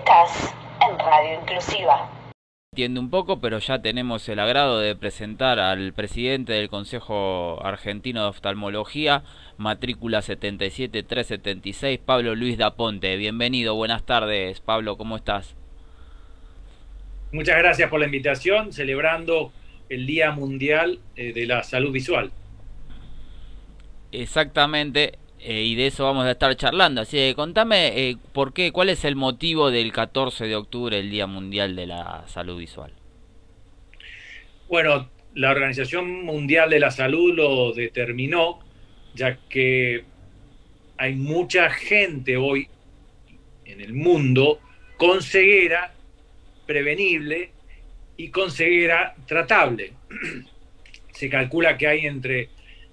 Estás en Radio Inclusiva. Entiende un poco, pero ya tenemos el agrado de presentar al presidente del Consejo Argentino de Oftalmología, matrícula 77376, Pablo Luis Daponte. Bienvenido, buenas tardes, Pablo, ¿cómo estás? Muchas gracias por la invitación, celebrando el Día Mundial de la Salud Visual. Exactamente, y de eso vamos a estar charlando, así que contame por qué, cuál es el motivo del 14 de octubre, el Día Mundial de la Salud Visual. Bueno, la Organización Mundial de la Salud lo determinó, ya que hay mucha gente hoy en el mundo con ceguera prevenible y con ceguera tratable. Se calcula que hay entre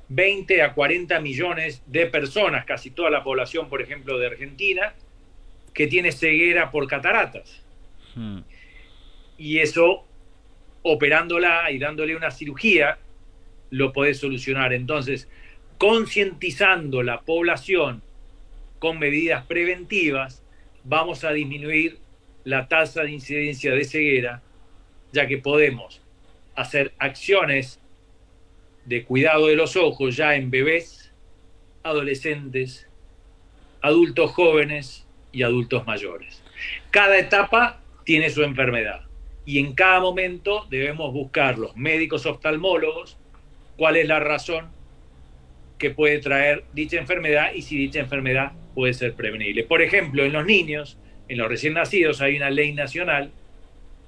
20 a 40 millones de personas, casi toda la población, por ejemplo, de Argentina, que tiene ceguera por cataratas. Y eso, operándola y dándole una cirugía, lo podés solucionar. Entonces, concientizando la población con medidas preventivas, vamos a disminuir la tasa de incidencia de ceguera, ya que podemos hacer acciones de cuidado de los ojos ya en bebés, adolescentes, adultos jóvenes y adultos mayores. Cada etapa tiene su enfermedad y en cada momento debemos buscar los médicos oftalmólogos cuál es la razón que puede traer dicha enfermedad y si dicha enfermedad puede ser prevenible. Por ejemplo, en los niños, en los recién nacidos, hay una ley nacional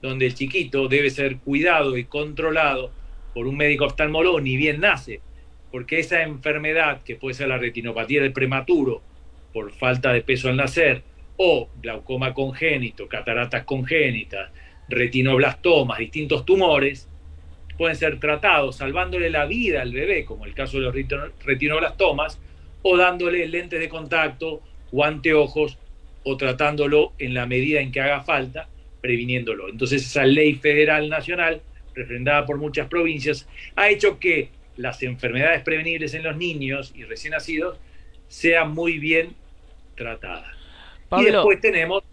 donde el chiquito debe ser cuidado y controlado por un médico oftalmólogo ni bien nace, porque esa enfermedad, que puede ser la retinopatía del prematuro por falta de peso al nacer, o glaucoma congénito, cataratas congénitas, retinoblastomas, distintos tumores, pueden ser tratados salvándole la vida al bebé, como el caso de los retinoblastomas, o dándole lentes de contacto o anteojos, o tratándolo en la medida en que haga falta, previniéndolo. Entonces esa ley federal nacional, refrendada por muchas provincias, ha hecho que las enfermedades prevenibles en los niños y recién nacidos sean muy bien tratadas. Pablo, y después tenemos...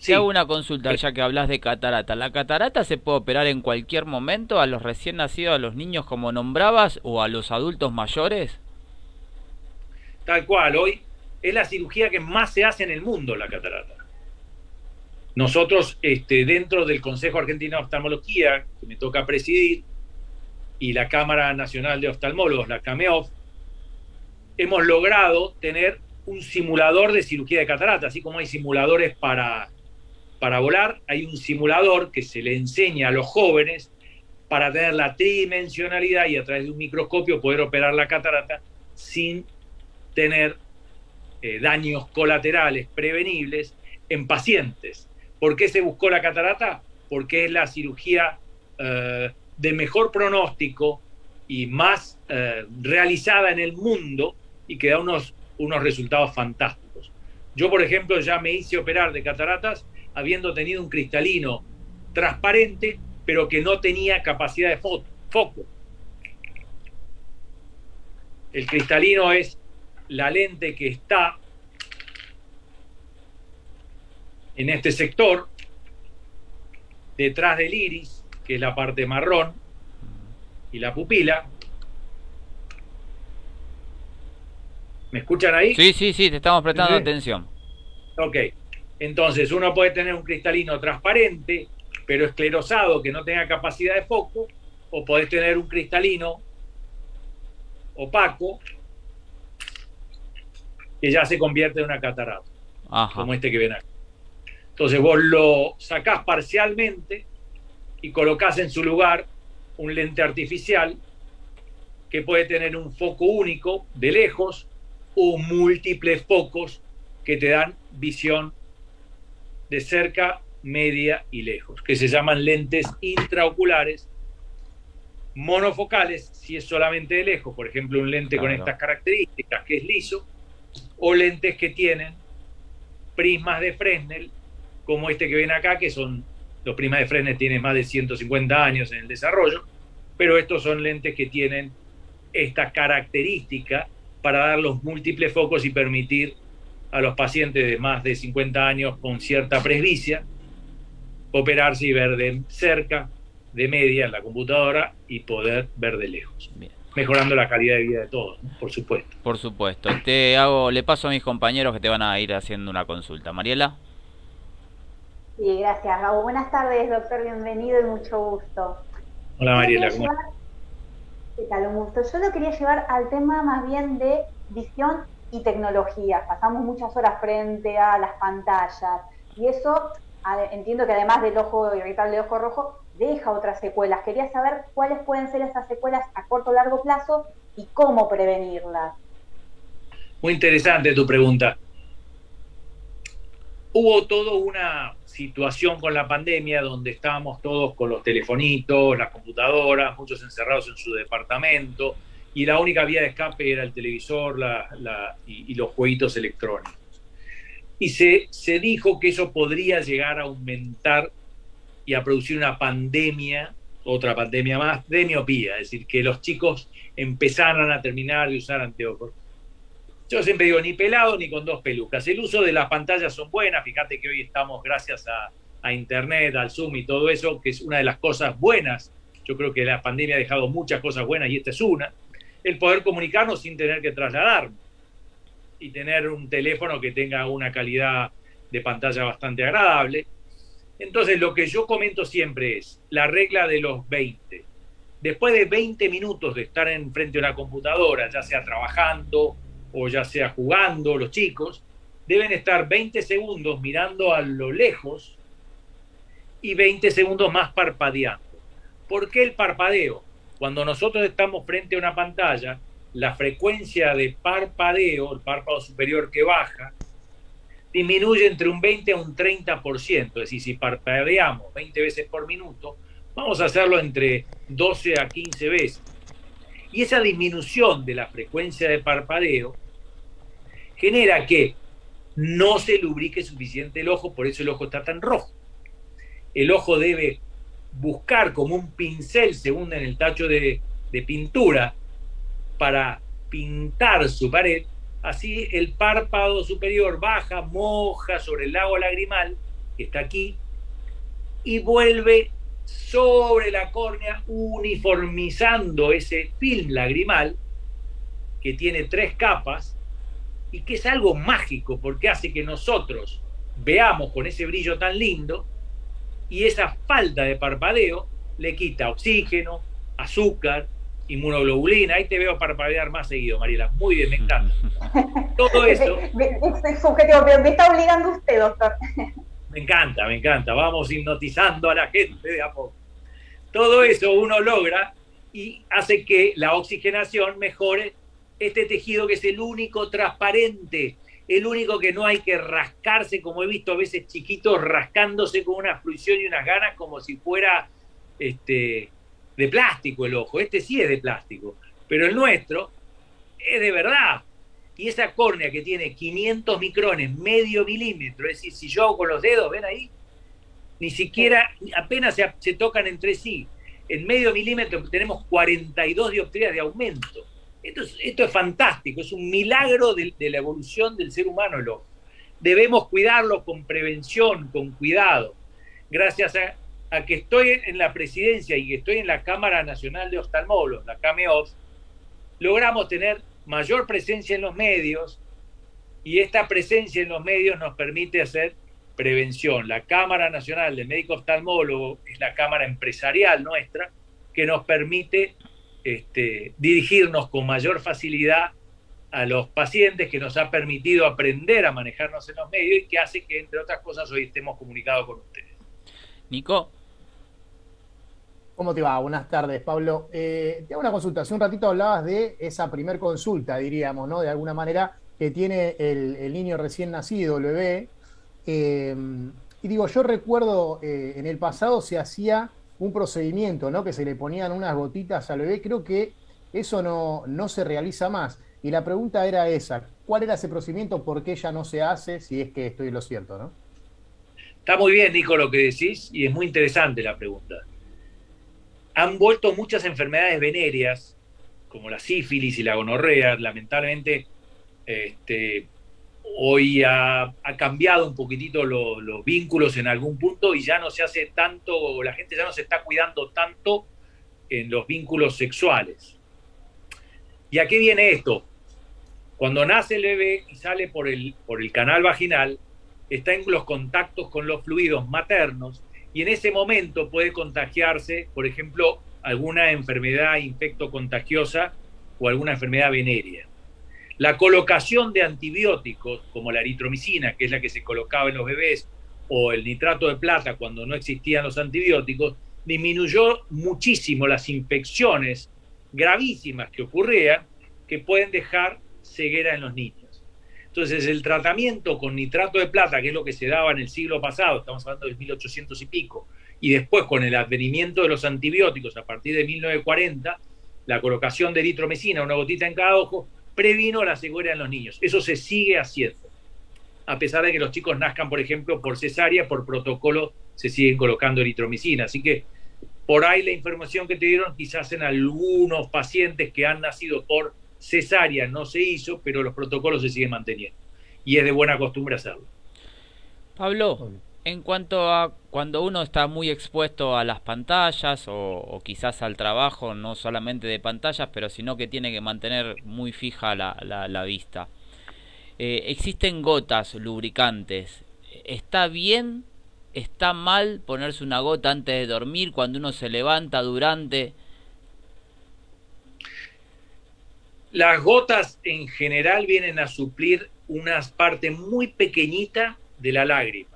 Te hago una consulta ya que hablas de catarata. ¿La catarata se puede operar en cualquier momento a los recién nacidos, a los niños como nombrabas, o a los adultos mayores? Tal cual, hoy es la cirugía que más se hace en el mundo, la catarata. Nosotros, dentro del Consejo Argentino de Oftalmología, que me toca presidir, y la Cámara Nacional de Oftalmólogos, la CAMEOF, hemos logrado tener un simulador de cirugía de catarata. Así como hay simuladores para volar, hay un simulador que se le enseña a los jóvenes para tener la tridimensionalidad y a través de un microscopio poder operar la catarata sin tener daños colaterales prevenibles en pacientes. ¿Por qué se buscó la catarata? Porque es la cirugía de mejor pronóstico y más realizada en el mundo y que da unos resultados fantásticos. Yo, por ejemplo, ya me hice operar de cataratas habiendo tenido un cristalino transparente, pero que no tenía capacidad de foco. El cristalino es la lente que está en este sector, detrás del iris, que es la parte marrón, y la pupila. ¿Me escuchan ahí? Sí, te estamos prestando atención. Ok, entonces uno puede tener un cristalino transparente, pero esclerosado, que no tenga capacidad de foco, o podés tener un cristalino opaco, que ya se convierte en una catarata. Ajá. Como este que ven aquí. Entonces vos lo sacás parcialmente y colocás en su lugar un lente artificial que puede tener un foco único de lejos o múltiples focos que te dan visión de cerca, media y lejos, que se llaman lentes intraoculares monofocales, si es solamente de lejos, por ejemplo un lente con estas características que es liso, o lentes que tienen prismas de Fresnel como este que ven acá, que son los prismas de Fresnel, tienen más de 150 años en el desarrollo, pero estos son lentes que tienen esta característica para dar los múltiples focos y permitir a los pacientes de más de 50 años con cierta presbicia, operarse y ver de cerca, de media en la computadora y poder ver de lejos. Bien. Mejorando la calidad de vida de todos, ¿no? Por supuesto. Por supuesto. Le paso a mis compañeros que te van a ir haciendo una consulta. Mariela. Sí, gracias, Gabo. Buenas tardes, doctor. Bienvenido y mucho gusto. Hola, Mariela. ¿Qué tal? Un gusto. Yo lo quería llevar al tema más bien de visión y tecnología. Pasamos muchas horas frente a las pantallas y eso, entiendo que además del ojo irritable de ojo rojo, deja otras secuelas. Quería saber cuáles pueden ser esas secuelas a corto o largo plazo y cómo prevenirlas. Muy interesante tu pregunta. Hubo toda una situación con la pandemia donde estábamos todos con los telefonitos, las computadoras, muchos encerrados en su departamento, y la única vía de escape era el televisor y los jueguitos electrónicos. Y se dijo que eso podría llegar a aumentar y a producir una pandemia, otra pandemia más, de miopía, es decir, que los chicos empezaran a terminar de usar anteojos. Yo siempre digo, ni pelado ni con dos pelucas. El uso de las pantallas son buenas. Fíjate que hoy estamos, gracias a Internet, al Zoom y todo eso, que es una de las cosas buenas. Yo creo que la pandemia ha dejado muchas cosas buenas y esta es una. El poder comunicarnos sin tener que trasladarnos y tener un teléfono que tenga una calidad de pantalla bastante agradable. Entonces, lo que yo comento siempre es la regla de los 20. Después de 20 minutos de estar enfrente de una computadora, ya sea trabajando o ya sea jugando, los chicos deben estar 20 segundos mirando a lo lejos y 20 segundos más parpadeando. ¿Por qué el parpadeo? Cuando nosotros estamos frente a una pantalla, la frecuencia de parpadeo, el párpado superior que baja, disminuye entre un 20 a un 30%. Es decir, si parpadeamos 20 veces por minuto, vamos a hacerlo entre 12 a 15 veces. Y esa disminución de la frecuencia de parpadeo genera que no se lubrique suficiente el ojo, por eso el ojo está tan rojo. El ojo debe buscar como un pincel, según en el tacho de pintura, para pintar su pared. Así el párpado superior baja, moja sobre el lago lagrimal, que está aquí, y vuelve sobre la córnea, uniformizando ese film lagrimal, que tiene 3 capas, y que es algo mágico, porque hace que nosotros veamos con ese brillo tan lindo, y esa falta de parpadeo le quita oxígeno, azúcar, inmunoglobulina. Ahí te veo parpadear más seguido, Mariela. Muy bien, me encanta. Todo eso... Es subjetivo, pero me está obligando usted, doctor. Me encanta. Vamos hipnotizando a la gente de a poco. Todo eso uno logra y hace que la oxigenación mejore este tejido, que es el único transparente, el único que no hay que rascarse, como he visto a veces chiquitos rascándose con una fruición y unas ganas como si fuera de plástico el ojo. Este sí es de plástico, pero el nuestro es de verdad. Y esa córnea que tiene 500 micrones, medio milímetro, es decir, si yo hago con los dedos, ven ahí, ni siquiera, apenas se tocan entre sí. En medio milímetro tenemos 42 dioptrías de aumento. Esto es fantástico, es un milagro de la evolución del ser humano el ojo. Debemos cuidarlo con prevención, con cuidado. Gracias a que estoy en la presidencia y que estoy en la Cámara Nacional de Oftalmólogos, la CAMEOF, logramos tener mayor presencia en los medios, y esta presencia en los medios nos permite hacer prevención. La Cámara Nacional de Médico Oftalmólogo es la cámara empresarial nuestra, que nos permite dirigirnos con mayor facilidad a los pacientes, que nos ha permitido aprender a manejarnos en los medios y que hace que, entre otras cosas, hoy estemos comunicados con ustedes. Nico. ¿Cómo te va? Buenas tardes, Pablo. Te hago una consulta. Hace un ratito hablabas de esa primer consulta, diríamos, ¿no? De alguna manera, que tiene el niño recién nacido, el bebé. Y digo, yo recuerdo en el pasado se hacía un procedimiento, ¿no? Que se le ponían unas gotitas al bebé. Creo que eso no se realiza más. Y la pregunta era esa: ¿cuál era ese procedimiento? ¿Por qué ya no se hace? Si es que estoy en lo cierto, ¿no? Está muy bien, Nico, lo que decís, y es muy interesante la pregunta. Han vuelto muchas enfermedades venéreas, como la sífilis y la gonorrea, lamentablemente hoy ha cambiado un poquitito los vínculos en algún punto y ya no se hace tanto, la gente ya no se está cuidando tanto en los vínculos sexuales. ¿Y a qué viene esto? Cuando nace el bebé y sale por el canal vaginal, está en los contactos con los fluidos maternos y en ese momento puede contagiarse, por ejemplo, alguna enfermedad infectocontagiosa o alguna enfermedad venérea. La colocación de antibióticos, como la eritromicina, que es la que se colocaba en los bebés, o el nitrato de plata cuando no existían los antibióticos, disminuyó muchísimo las infecciones gravísimas que ocurrían, que pueden dejar ceguera en los niños. Entonces, el tratamiento con nitrato de plata, que es lo que se daba en el siglo pasado, estamos hablando de 1800 y pico, y después con el advenimiento de los antibióticos a partir de 1940, la colocación de eritromicina, una gotita en cada ojo, previno la ceguera en los niños. Eso se sigue haciendo. A pesar de que los chicos nazcan, por ejemplo, por cesárea, por protocolo se siguen colocando eritromicina. Así que por ahí la información que te dieron, quizás en algunos pacientes que han nacido por cesárea no se hizo, pero los protocolos se siguen manteniendo. Y es de buena costumbre hacerlo. Pablo, en cuanto a cuando uno está muy expuesto a las pantallas o quizás al trabajo, no solamente de pantallas, pero sino que tiene que mantener muy fija la vista. Existen gotas lubricantes. ¿Está bien? ¿Está mal ponerse una gota antes de dormir, cuando uno se levanta, durante? Las gotas en general vienen a suplir una parte muy pequeñita de la lágrima.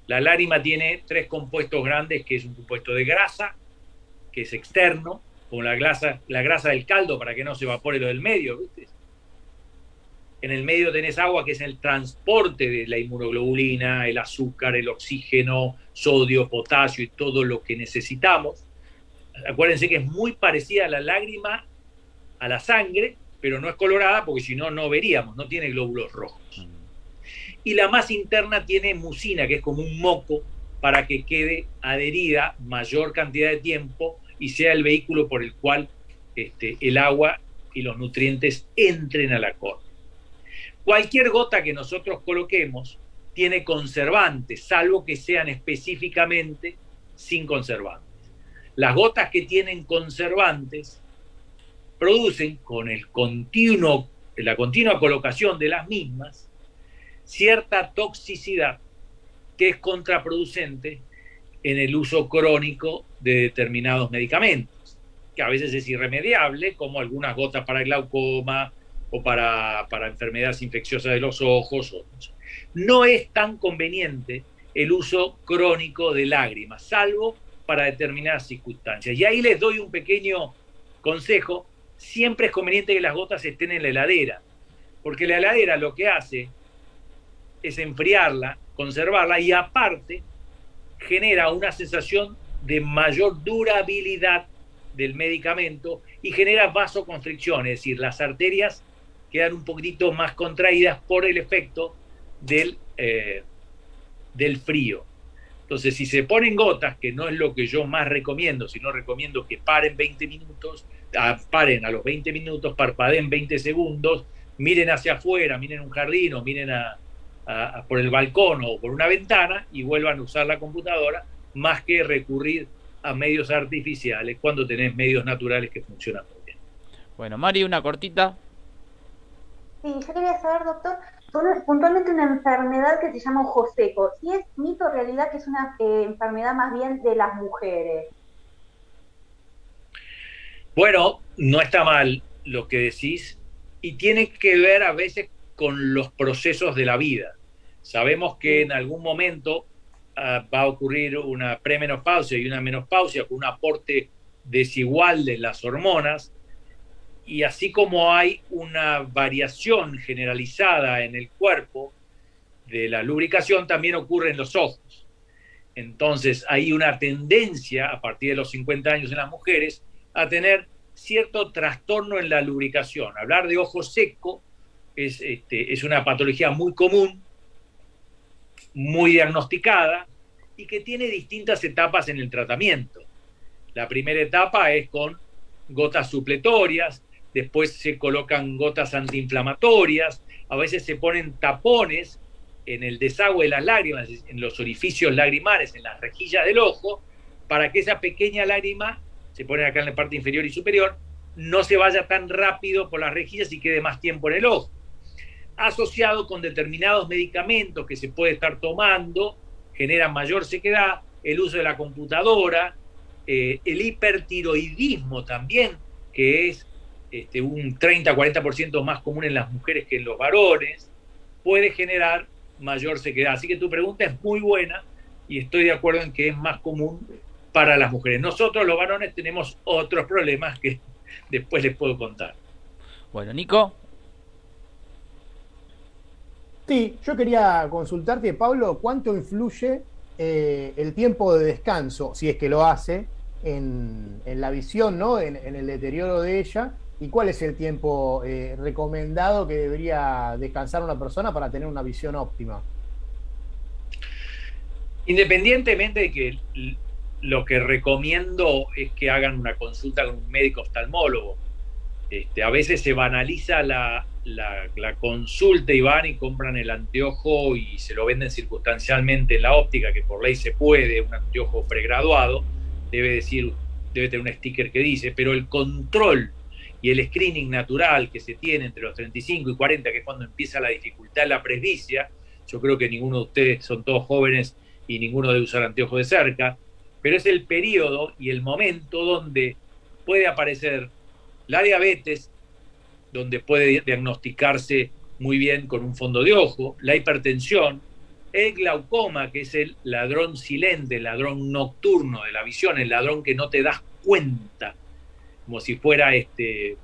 La lágrima tiene 3 compuestos grandes, que es un compuesto de grasa, que es externo, como la grasa del caldo para que no se evapore lo del medio, ¿viste? En el medio tenés agua, que es el transporte de la inmunoglobulina, el azúcar, el oxígeno, sodio, potasio y todo lo que necesitamos. Acuérdense que es muy parecida a la lágrima, a la sangre, pero no es colorada porque si no, no veríamos, no tiene glóbulos rojos. Y la más interna tiene mucina, que es como un moco, para que quede adherida mayor cantidad de tiempo y sea el vehículo por el cual el agua y los nutrientes entren a la córnea. Cualquier gota que nosotros coloquemos tiene conservantes, salvo que sean específicamente sin conservantes. Las gotas que tienen conservantes producen, con la continua colocación de las mismas, cierta toxicidad que es contraproducente en el uso crónico de determinados medicamentos, que a veces es irremediable, como algunas gotas para glaucoma o para enfermedades infecciosas de los ojos. No es tan conveniente el uso crónico de lágrimas, salvo para determinadas circunstancias. Y ahí les doy un pequeño consejo. Siempre es conveniente que las gotas estén en la heladera, porque la heladera lo que hace es enfriarla, conservarla y aparte genera una sensación de mayor durabilidad del medicamento y genera vasoconstricción, es decir, las arterias quedan un poquitito más contraídas por el efecto del frío. Entonces, si se ponen gotas, que no es lo que yo más recomiendo, sino recomiendo que paren 20 minutos, paren a los 20 minutos, parpadeen 20 segundos, miren hacia afuera, miren un jardín o miren por el balcón o por una ventana y vuelvan a usar la computadora, más que recurrir a medios artificiales cuando tenés medios naturales que funcionan muy bien. Bueno, Mari, una cortita. Sí, yo quería saber, doctor, puntualmente una enfermedad que se llama ojo seco. Si es mito o realidad que es una enfermedad más bien de las mujeres. Bueno, no está mal lo que decís y tiene que ver a veces con los procesos de la vida. Sabemos que en algún momento va a ocurrir una premenopausia y una menopausia con un aporte desigual de las hormonas, y así como hay una variación generalizada en el cuerpo de la lubricación, también ocurre en los ojos. Entonces hay una tendencia a partir de los 50 años en las mujeres a tener cierto trastorno en la lubricación. Hablar de ojo seco es una patología muy común, muy diagnosticada y que tiene distintas etapas en el tratamiento. La primera etapa es con gotas supletorias, después se colocan gotas antiinflamatorias, a veces se ponen tapones en el desagüe de las lágrimas, en los orificios lagrimales, en las rejillas del ojo, para que esa pequeña lágrima, se pone acá en la parte inferior y superior, no se vaya tan rápido por las rejillas y quede más tiempo en el ojo. Asociado con determinados medicamentos que se puede estar tomando, generan mayor sequedad, el uso de la computadora, el hipertiroidismo también, que es un 30-40% más común en las mujeres que en los varones, puede generar mayor sequedad. Así que tu pregunta es muy buena y estoy de acuerdo en que es más común para las mujeres. Nosotros los varones tenemos otros problemas que después les puedo contar. Bueno, Nico. Sí, yo quería consultarte, Pablo, ¿cuánto influye el tiempo de descanso, si es que lo hace, en la visión, ¿no? En el deterioro de ella? ¿Y cuál es el tiempo recomendado que debería descansar una persona para tener una visión óptima? Independientemente de que lo que recomiendo es que hagan una consulta con un médico oftalmólogo. A veces se banaliza la consulta y van y compran el anteojo y se lo venden circunstancialmente en la óptica, que por ley se puede, un anteojo pregraduado, debe tener un sticker que dice, pero el control y el screening natural que se tiene entre los 35 y 40, que es cuando empieza la dificultad en la presbicia, yo creo que ninguno de ustedes son todos jóvenes y ninguno debe usar anteojos de cerca, pero es el periodo y el momento donde puede aparecer la diabetes, donde puede diagnosticarse muy bien con un fondo de ojo, la hipertensión, el glaucoma, que es el ladrón silente, el ladrón nocturno de la visión, el ladrón que no te das cuenta, como si fuera que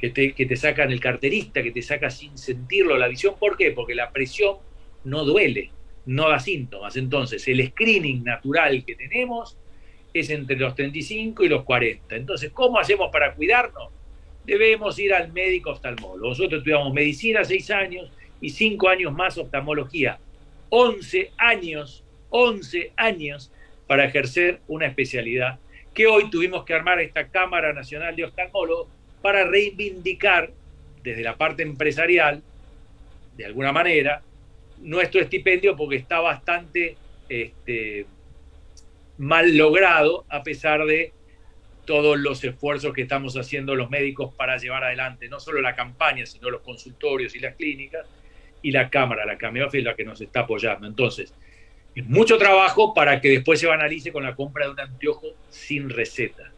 te sacan el carterista, que te saca sin sentirlo la visión. ¿Por qué? Porque la presión no duele, no da síntomas. Entonces, el screening natural que tenemos es entre los 35 y los 40. Entonces, ¿cómo hacemos para cuidarnos? Debemos ir al médico oftalmólogo. Nosotros estudiamos medicina 6 años y 5 años más oftalmología. 11 años para ejercer una especialidad que hoy tuvimos que armar esta Cámara Nacional de Oftalmólogos para reivindicar desde la parte empresarial, de alguna manera, nuestro estipendio, porque está bastante mal logrado a pesar de todos los esfuerzos que estamos haciendo los médicos para llevar adelante no solo la campaña, sino los consultorios y las clínicas, y la Cámara, la CAMEOF, es la que nos está apoyando. Entonces, es mucho trabajo para que después se banalice con la compra de un anteojo sin receta.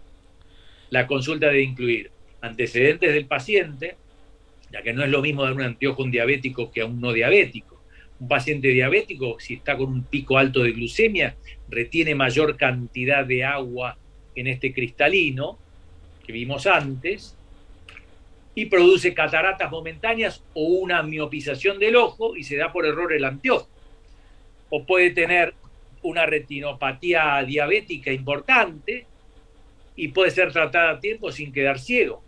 La consulta debe incluir antecedentes del paciente, ya que no es lo mismo dar un anteojo a un diabético que a un no diabético. Un paciente diabético, si está con un pico alto de glucemia, retiene mayor cantidad de agua en este cristalino que vimos antes y produce cataratas momentáneas o una miopización del ojo y se da por error el anteojo. O puede tener una retinopatía diabética importante y puede ser tratada a tiempo sin quedar ciego.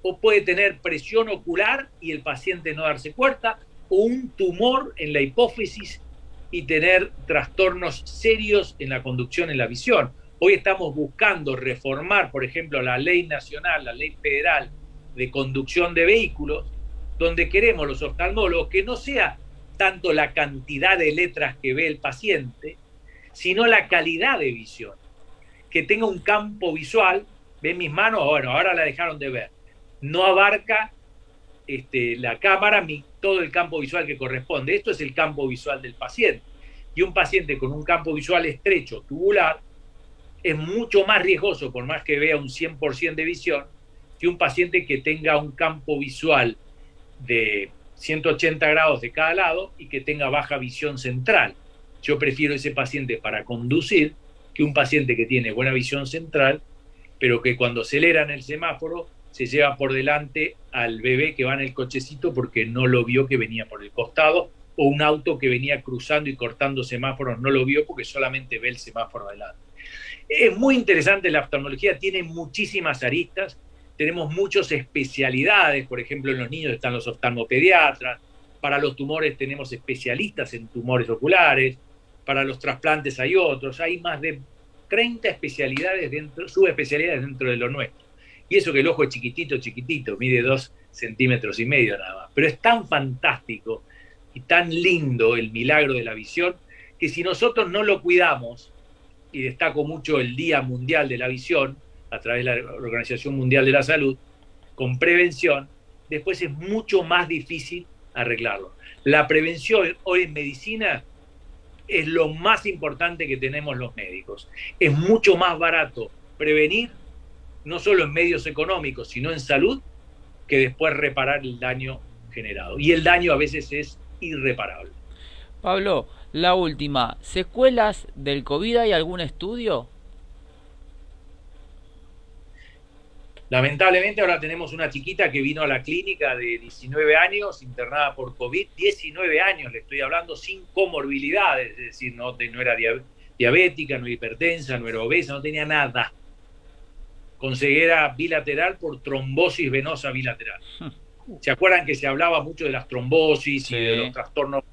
O puede tener presión ocular y el paciente no darse cuenta, o un tumor en la hipófisis y tener trastornos serios en la conducción en la visión. Hoy estamos buscando reformar, por ejemplo, la ley nacional, la ley federal de conducción de vehículos, donde queremos los oftalmólogos que no sea tanto la cantidad de letras que ve el paciente, sino la calidad de visión, que tenga un campo visual. ¿Ven mis manos? Bueno, ahora la dejaron de ver. No abarca la cámara todo el campo visual que corresponde. Esto es el campo visual del paciente. Y un paciente con un campo visual estrecho, tubular, es mucho más riesgoso, por más que vea un 100% de visión, que un paciente que tenga un campo visual de 180 grados de cada lado y que tenga baja visión central. Yo prefiero ese paciente para conducir que un paciente que tiene buena visión central, pero que cuando acelera en el semáforo se lleva por delante al bebé que va en el cochecito porque no lo vio que venía por el costado, o un auto que venía cruzando y cortando semáforos no lo vio porque solamente ve el semáforo adelante. Es muy interesante la oftalmología, tiene muchísimas aristas, tenemos muchas especialidades. Por ejemplo, en los niños están los oftalmopediatras, para los tumores tenemos especialistas en tumores oculares, para los trasplantes hay otros, hay más de 30 especialidades subespecialidades dentro de lo nuestro. Y eso que el ojo es chiquitito, chiquitito, mide 2,5 centímetros nada más. Pero es tan fantástico y tan lindo el milagro de la visión que si nosotros no lo cuidamos, y destaco mucho el Día Mundial de la Visión, a través de la Organización Mundial de la Salud, con prevención, después es mucho más difícil arreglarlo. La prevención hoy en medicina es lo más importante que tenemos los médicos. Es mucho más barato prevenir, no solo en medios económicos, sino en salud, que después reparar el daño generado. Y el daño a veces es irreparable. Pablo, la última, ¿secuelas del COVID hay algún estudio? Lamentablemente ahora tenemos una chiquita que vino a la clínica de 19 años, internada por COVID, 19 años le estoy hablando, sin comorbilidades, es decir, no era diabética, no era hipertensa, no era obesa, no tenía nada. Con ceguera bilateral por trombosis venosa bilateral. ¿Se acuerdan que se hablaba mucho de las trombosis y de los trastornos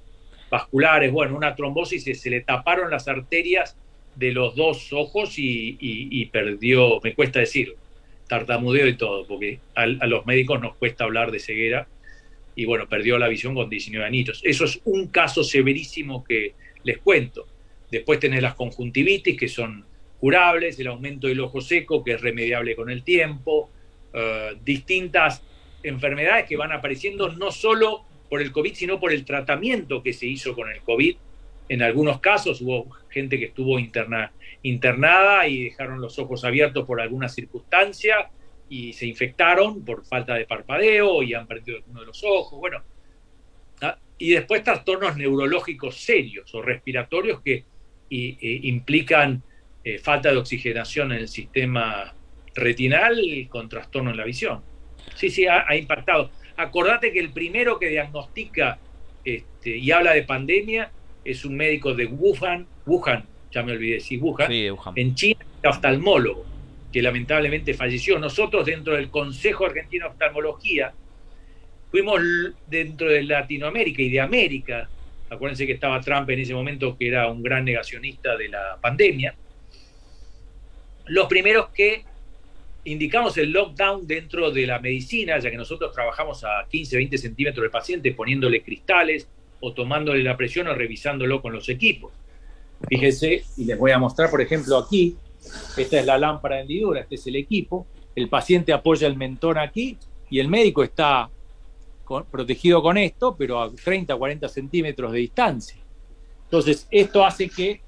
vasculares? Bueno, una trombosis se le taparon las arterias de los dos ojos y perdió, me cuesta decirlo, tartamudeo y todo, porque a los médicos nos cuesta hablar de ceguera, y bueno, perdió la visión con 19 añitos. Eso es un caso severísimo que les cuento. Después tenés las conjuntivitis, que son curables, el aumento del ojo seco, que es remediable con el tiempo, distintas enfermedades que van apareciendo no solo por el COVID, sino por el tratamiento que se hizo con el COVID. En algunos casos hubo gente que estuvo internada y dejaron los ojos abiertos por alguna circunstancia y se infectaron por falta de parpadeo y han perdido uno de los ojos. Bueno, y después trastornos neurológicos serios o respiratorios que implican falta de oxigenación en el sistema retinal con trastorno en la visión. Sí, ha impactado. Acordate que el primero que diagnostica y habla de pandemia es un médico de Wuhan, ya me olvidé, sí, Wuhan, en China, oftalmólogo, que lamentablemente falleció. Nosotros, dentro del Consejo Argentino de Oftalmología, fuimos dentro de Latinoamérica y de América. Acuérdense que estaba Trump en ese momento, que era un gran negacionista de la pandemia. Los primeros que indicamos el lockdown dentro de la medicina, ya que nosotros trabajamos a 15, 20 centímetros del paciente, poniéndole cristales o tomándole la presión o revisándolo con los equipos. Fíjense, y les voy a mostrar, por ejemplo, aquí, esta es la lámpara de hendidura, este es el equipo, el paciente apoya el mentón aquí y el médico está protegido con esto, pero a 30, 40 centímetros de distancia. Entonces, esto hace que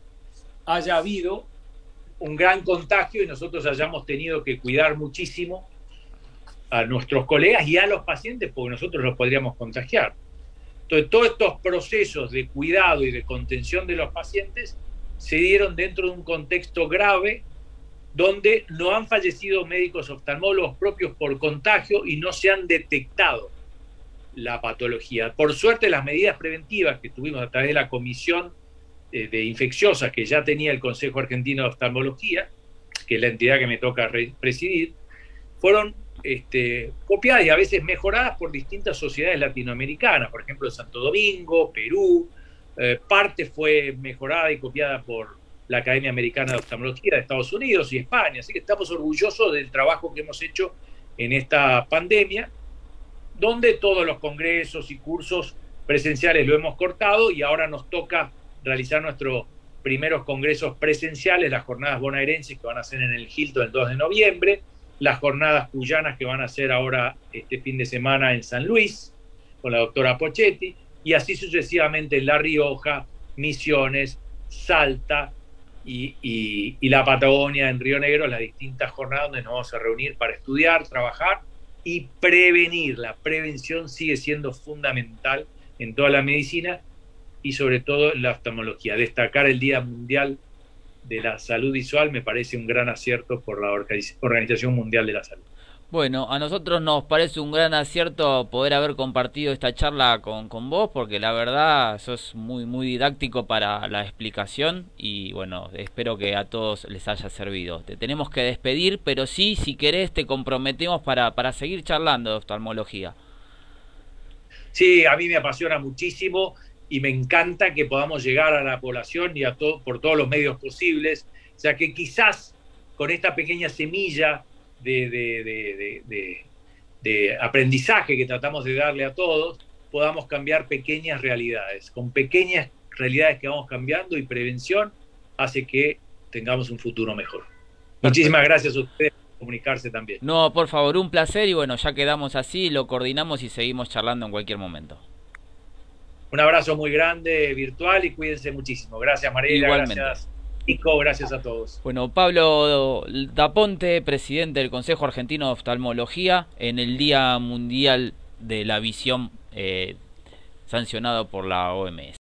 haya habido un gran contagio y nosotros hayamos tenido que cuidar muchísimo a nuestros colegas y a los pacientes, porque nosotros los podríamos contagiar. Entonces, todos estos procesos de cuidado y de contención de los pacientes se dieron dentro de un contexto grave donde no han fallecido médicos oftalmólogos propios por contagio y no se han detectado la patología. Por suerte, las medidas preventivas que tuvimos a través de la comisión de infecciosas que ya tenía el Consejo Argentino de Oftalmología, que es la entidad que me toca presidir, fueron copiadas y a veces mejoradas por distintas sociedades latinoamericanas, por ejemplo Santo Domingo, Perú, parte fue mejorada y copiada por la Academia Americana de Oftalmología de Estados Unidos y España, así que estamos orgullosos del trabajo que hemos hecho en esta pandemia, donde todos los congresos y cursos presenciales lo hemos cortado y ahora nos toca realizar nuestros primeros congresos presenciales, las jornadas bonaerenses que van a ser en el Hilton el 2 de noviembre, las jornadas cuyanas que van a ser ahora este fin de semana en San Luis, con la doctora Pochetti, y así sucesivamente en La Rioja, Misiones, Salta y la Patagonia, en Río Negro, las distintas jornadas donde nos vamos a reunir para estudiar, trabajar y prevenir. La prevención sigue siendo fundamental en toda la medicina y sobre todo en la oftalmología. Destacar el Día Mundial de la Salud Visual me parece un gran acierto por la Organización Mundial de la Salud. Bueno, a nosotros nos parece un gran acierto poder haber compartido esta charla con vos, porque la verdad sos muy didáctico para la explicación y bueno, espero que a todos les haya servido. Te tenemos que despedir, pero sí, si querés, te comprometemos para seguir charlando de oftalmología. Sí, a mí me apasiona muchísimo y me encanta que podamos llegar a la población y por todos los medios posibles, ya que quizás con esta pequeña semilla de aprendizaje que tratamos de darle a todos, podamos cambiar pequeñas realidades. Con pequeñas realidades que vamos cambiando y prevención hace que tengamos un futuro mejor. Muchísimas gracias a ustedes por comunicarse también. No, por favor, un placer y bueno, ya quedamos así, lo coordinamos y seguimos charlando en cualquier momento. Un abrazo muy grande, virtual, y cuídense muchísimo. Gracias, Mariela. Igualmente. Gracias, Nico. Gracias a todos. Bueno, Pablo Daponte, presidente del Consejo Argentino de Oftalmología, en el Día Mundial de la Visión, sancionado por la OMS.